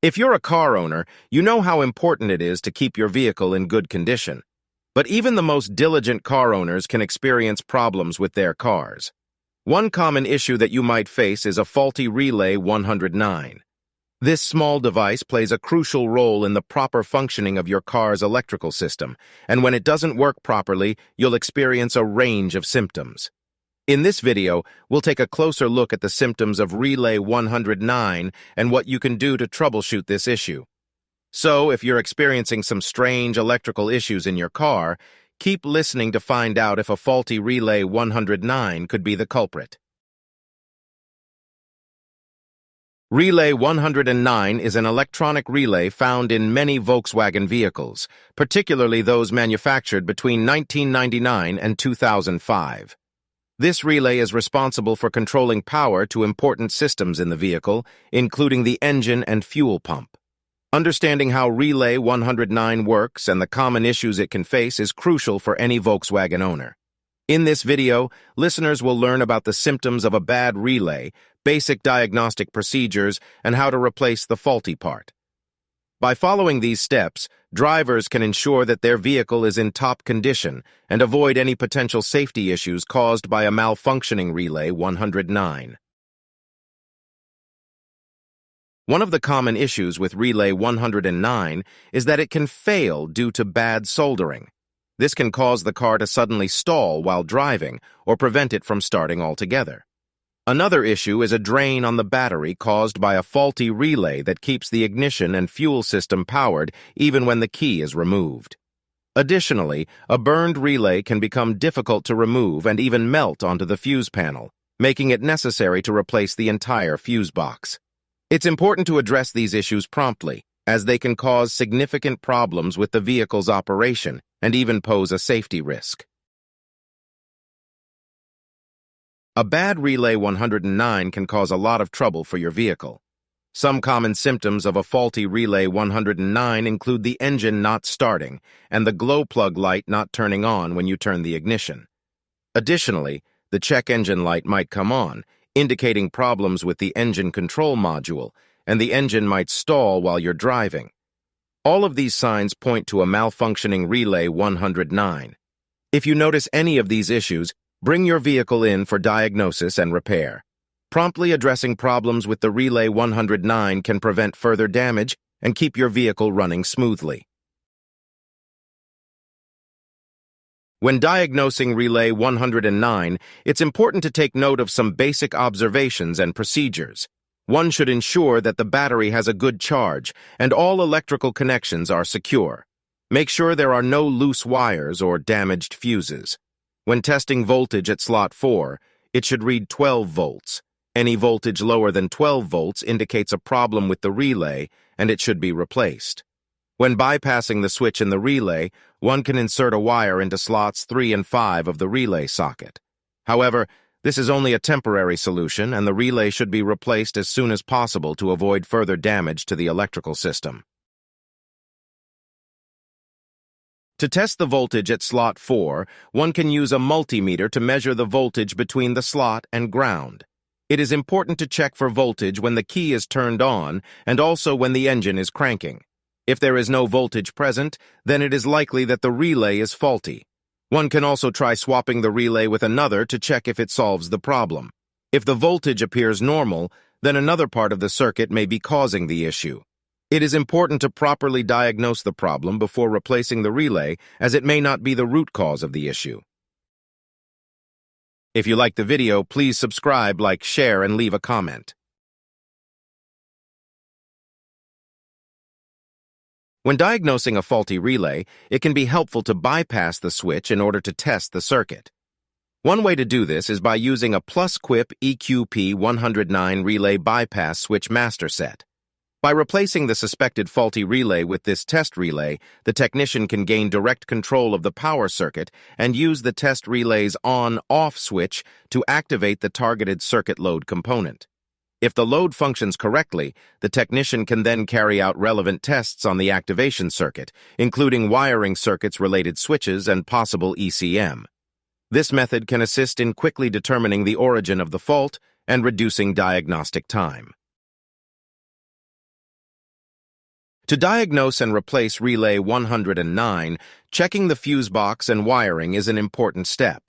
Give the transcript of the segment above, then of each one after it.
If you're a car owner, you know how important it is to keep your vehicle in good condition. But even the most diligent car owners can experience problems with their cars. One common issue that you might face is a faulty relay 109. This small device plays a crucial role in the proper functioning of your car's electrical system, and when it doesn't work properly, you'll experience a range of symptoms. In this video, we'll take a closer look at the symptoms of relay 109 and what you can do to troubleshoot this issue. So, if you're experiencing some strange electrical issues in your car, keep listening to find out if a faulty relay 109 could be the culprit. Relay 109 is an electronic relay found in many Volkswagen vehicles, particularly those manufactured between 1999 and 2005. This relay is responsible for controlling power to important systems in the vehicle, including the engine and fuel pump. Understanding how Relay 109 works and the common issues it can face is crucial for any Volkswagen owner. In this video, listeners will learn about the symptoms of a bad relay, basic diagnostic procedures, and how to replace the faulty part. By following these steps, drivers can ensure that their vehicle is in top condition and avoid any potential safety issues caused by a malfunctioning Relay 109. One of the common issues with Relay 109 is that it can fail due to bad soldering. This can cause the car to suddenly stall while driving or prevent it from starting altogether. Another issue is a drain on the battery caused by a faulty relay that keeps the ignition and fuel system powered even when the key is removed. Additionally, a burned relay can become difficult to remove and even melt onto the fuse panel, making it necessary to replace the entire fuse box. It's important to address these issues promptly, as they can cause significant problems with the vehicle's operation and even pose a safety risk. A bad Relay 109 can cause a lot of trouble for your vehicle. Some common symptoms of a faulty Relay 109 include the engine not starting and the glow plug light not turning on when you turn the ignition. Additionally, the check engine light might come on, indicating problems with the engine control module, and the engine might stall while you're driving. All of these signs point to a malfunctioning Relay 109. If you notice any of these issues, bring your vehicle in for diagnosis and repair. Promptly addressing problems with the Relay 109 can prevent further damage and keep your vehicle running smoothly. When diagnosing Relay 109, it's important to take note of some basic observations and procedures. One should ensure that the battery has a good charge and all electrical connections are secure. Make sure there are no loose wires or damaged fuses. When testing voltage at slot 4, it should read 12 volts. Any voltage lower than 12 volts indicates a problem with the relay, and it should be replaced. When bypassing the switch in the relay, one can insert a wire into slots 3 and 5 of the relay socket. However, this is only a temporary solution, and the relay should be replaced as soon as possible to avoid further damage to the electrical system. To test the voltage at slot 4, one can use a multimeter to measure the voltage between the slot and ground. It is important to check for voltage when the key is turned on and also when the engine is cranking. If there is no voltage present, then it is likely that the relay is faulty. One can also try swapping the relay with another to check if it solves the problem. If the voltage appears normal, then another part of the circuit may be causing the issue. It is important to properly diagnose the problem before replacing the relay, as it may not be the root cause of the issue. If you like the video, please subscribe, like, share, and leave a comment. When diagnosing a faulty relay, it can be helpful to bypass the switch in order to test the circuit. One way to do this is by using a PlusQuip EQP109 relay bypass switch master set. By replacing the suspected faulty relay with this test relay, the technician can gain direct control of the power circuit and use the test relay's on-off switch to activate the targeted circuit load component. If the load functions correctly, the technician can then carry out relevant tests on the activation circuit, including wiring circuits-related switches and possible ECM. This method can assist in quickly determining the origin of the fault and reducing diagnostic time. To diagnose and replace relay 109, checking the fuse box and wiring is an important step.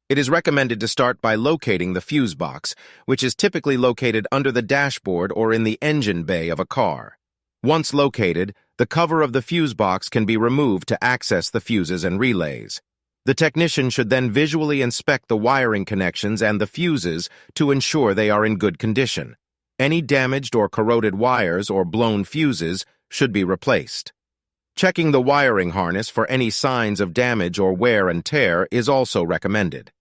It is recommended to start by locating the fuse box, which is typically located under the dashboard or in the engine bay of a car. Once located, the cover of the fuse box can be removed to access the fuses and relays. The technician should then visually inspect the wiring connections and the fuses to ensure they are in good condition. Any damaged or corroded wires or blown fuses should be replaced. Checking the wiring harness for any signs of damage or wear and tear is also recommended.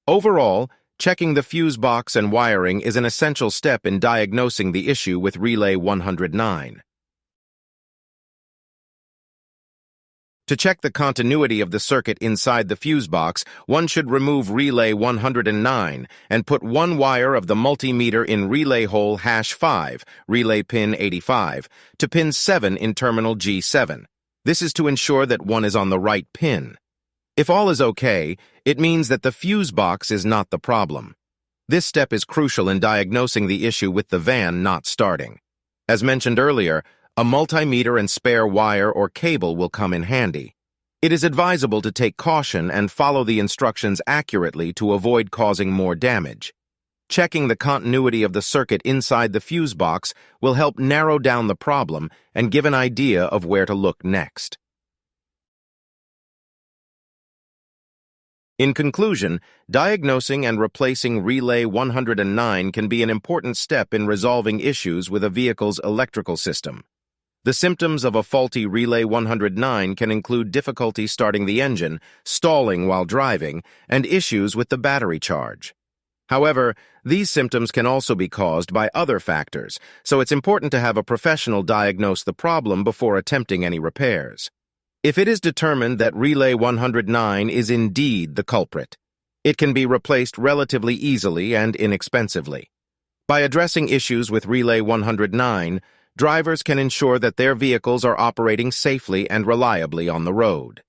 Overall, checking the fuse box and wiring is an essential step in diagnosing the issue with relay 109. To check the continuity of the circuit inside the fuse box, one should remove relay 109 and put one wire of the multimeter in relay hole #5, relay pin 85, to pin 7 in terminal G7. This is to ensure that one is on the right pin. If all is okay, it means that the fuse box is not the problem. This step is crucial in diagnosing the issue with the van not starting. As mentioned earlier, a multimeter and spare wire or cable will come in handy. It is advisable to take caution and follow the instructions accurately to avoid causing more damage. Checking the continuity of the circuit inside the fuse box will help narrow down the problem and give an idea of where to look next. In conclusion, diagnosing and replacing relay 109 can be an important step in resolving issues with a vehicle's electrical system. The symptoms of a faulty relay 109 can include difficulty starting the engine, stalling while driving, and issues with the battery charge. However, these symptoms can also be caused by other factors, so it's important to have a professional diagnose the problem before attempting any repairs. If it is determined that relay 109 is indeed the culprit, it can be replaced relatively easily and inexpensively. By addressing issues with relay 109, drivers can ensure that their vehicles are operating safely and reliably on the road.